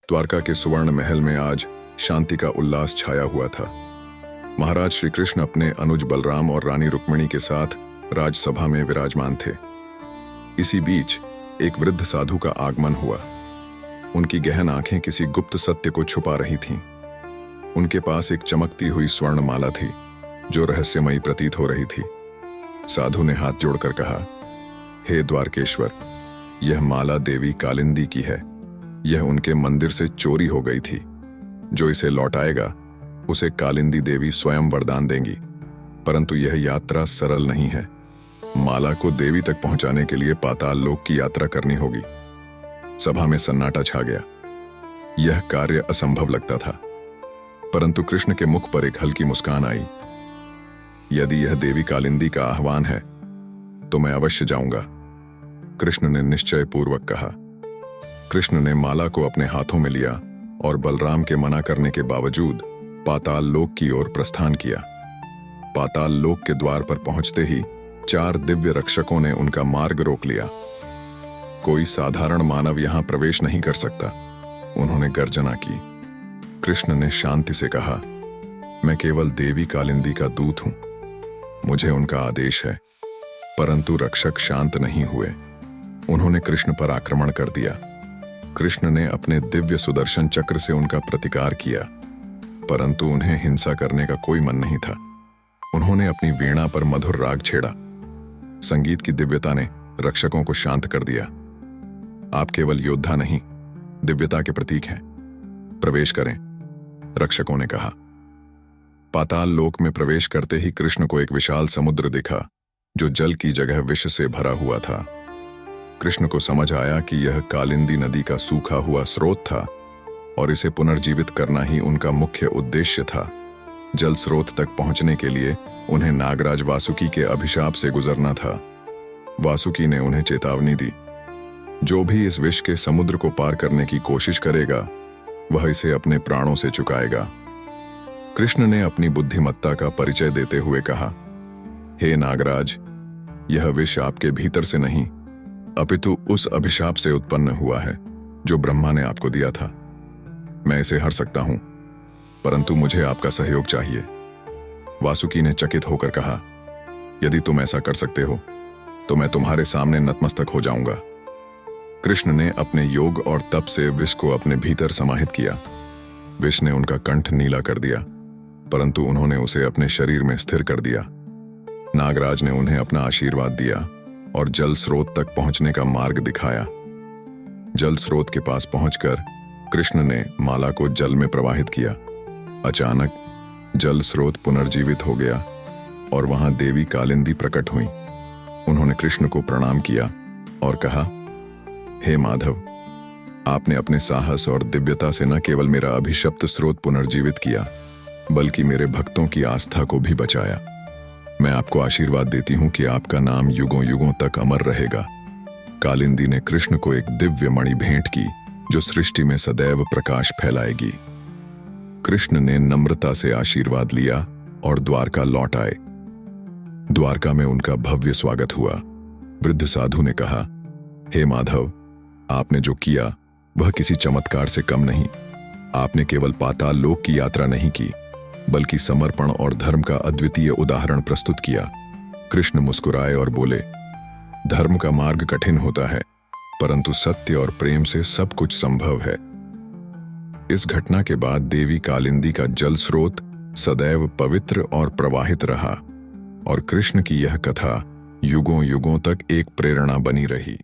द्वारका के सुवर्ण महल में आज शांति का उल्लास छाया हुआ था। महाराज श्री कृष्ण अपने अनुज बलराम और रानी रुक्मिणी के साथ राजसभा में विराजमान थे। इसी बीच एक वृद्ध साधु का आगमन हुआ। उनकी गहन आंखें किसी गुप्त सत्य को छुपा रही थीं। उनके पास एक चमकती हुई स्वर्ण माला थी जो रहस्यमयी प्रतीत हो रही थी। साधु ने हाथ जोड़कर कहा, हे द्वारकेश्वर, यह माला देवी कालिंदी की है। यह उनके मंदिर से चोरी हो गई थी। जो इसे लौटाएगा उसे कालिंदी देवी स्वयं वरदान देंगी। परंतु यह यात्रा सरल नहीं है। माला को देवी तक पहुंचाने के लिए पाताल लोक की यात्रा करनी होगी। सभा में सन्नाटा छा गया। यह कार्य असंभव लगता था, परंतु कृष्ण के मुख पर एक हल्की मुस्कान आई। यदि यह देवी कालिंदी का आह्वान है तो मैं अवश्य जाऊंगा, कृष्ण ने निश्चय पूर्वक कहा। कृष्ण ने माला को अपने हाथों में लिया और बलराम के मना करने के बावजूद पाताल लोक की ओर प्रस्थान किया। पाताल लोक के द्वार पर पहुंचते ही 4 दिव्य रक्षकों ने उनका मार्ग रोक लिया। कोई साधारण मानव यहां प्रवेश नहीं कर सकता, उन्होंने गर्जना की। कृष्ण ने शांति से कहा, मैं केवल देवी कालिंदी का दूत हूं, मुझे उनका आदेश है। परंतु रक्षक शांत नहीं हुए। उन्होंने कृष्ण पर आक्रमण कर दिया। कृष्ण ने अपने दिव्य सुदर्शन चक्र से उनका प्रतिकार किया, परंतु उन्हें हिंसा करने का कोई मन नहीं था। उन्होंने अपनी वीणा पर मधुर राग छेड़ा। संगीत की दिव्यता ने रक्षकों को शांत कर दिया। आप केवल योद्धा नहीं, दिव्यता के प्रतीक हैं। प्रवेश करें, रक्षकों ने कहा। पाताल लोक में प्रवेश करते ही कृष्ण को एक विशाल समुद्र दिखा जो जल की जगह विष से भरा हुआ था। कृष्ण को समझ आया कि यह कालिंदी नदी का सूखा हुआ स्रोत था और इसे पुनर्जीवित करना ही उनका मुख्य उद्देश्य था। जल स्रोत तक पहुंचने के लिए उन्हें नागराज वासुकी के अभिशाप से गुजरना था। वासुकी ने उन्हें चेतावनी दी, जो भी इस विष के समुद्र को पार करने की कोशिश करेगा वह इसे अपने प्राणों से चुकाएगा। कृष्ण ने अपनी बुद्धिमत्ता का परिचय देते हुए कहा, हे नागराज, यह विष आपके भीतर से नहीं अपितु उस अभिशाप से उत्पन्न हुआ है जो ब्रह्मा ने आपको दिया था। मैं इसे हर सकता हूं, परंतु मुझे आपका सहयोग चाहिए। वासुकी ने चकित होकर कहा, यदि तुम ऐसा कर सकते हो तो मैं तुम्हारे सामने नतमस्तक हो जाऊंगा। कृष्ण ने अपने योग और तप से विष को अपने भीतर समाहित किया। विष ने उनका कंठ नीला कर दिया, परंतु उन्होंने उसे अपने शरीर में स्थिर कर दिया। नागराज ने उन्हें अपना आशीर्वाद दिया और जल स्रोत तक पहुंचने का मार्ग दिखाया। जल स्रोत के पास पहुंचकर कृष्ण ने माला को जल में प्रवाहित किया। अचानक जल स्रोत पुनर्जीवित हो गया और वहां देवी कालिंदी प्रकट हुई। उन्होंने कृष्ण को प्रणाम किया और कहा, हे माधव, आपने अपने साहस और दिव्यता से न केवल मेरा अभिशप्त स्रोत पुनर्जीवित किया बल्कि मेरे भक्तों की आस्था को भी बचाया। मैं आपको आशीर्वाद देती हूं कि आपका नाम युगों युगों तक अमर रहेगा। कालिंदी ने कृष्ण को एक दिव्य मणि भेंट की जो सृष्टि में सदैव प्रकाश फैलाएगी। कृष्ण ने नम्रता से आशीर्वाद लिया और द्वारका लौट आए। द्वारका में उनका भव्य स्वागत हुआ। वृद्ध साधु ने कहा, हे माधव, आपने जो किया वह किसी चमत्कार से कम नहीं। आपने केवल पाताल लोक की यात्रा नहीं की बल्कि समर्पण और धर्म का अद्वितीय उदाहरण प्रस्तुत किया। कृष्ण मुस्कुराए और बोले, धर्म का मार्ग कठिन होता है, परंतु सत्य और प्रेम से सब कुछ संभव है। इस घटना के बाद देवी कालिंदी का जल स्रोत सदैव पवित्र और प्रवाहित रहा और कृष्ण की यह कथा युगों युगों तक एक प्रेरणा बनी रही।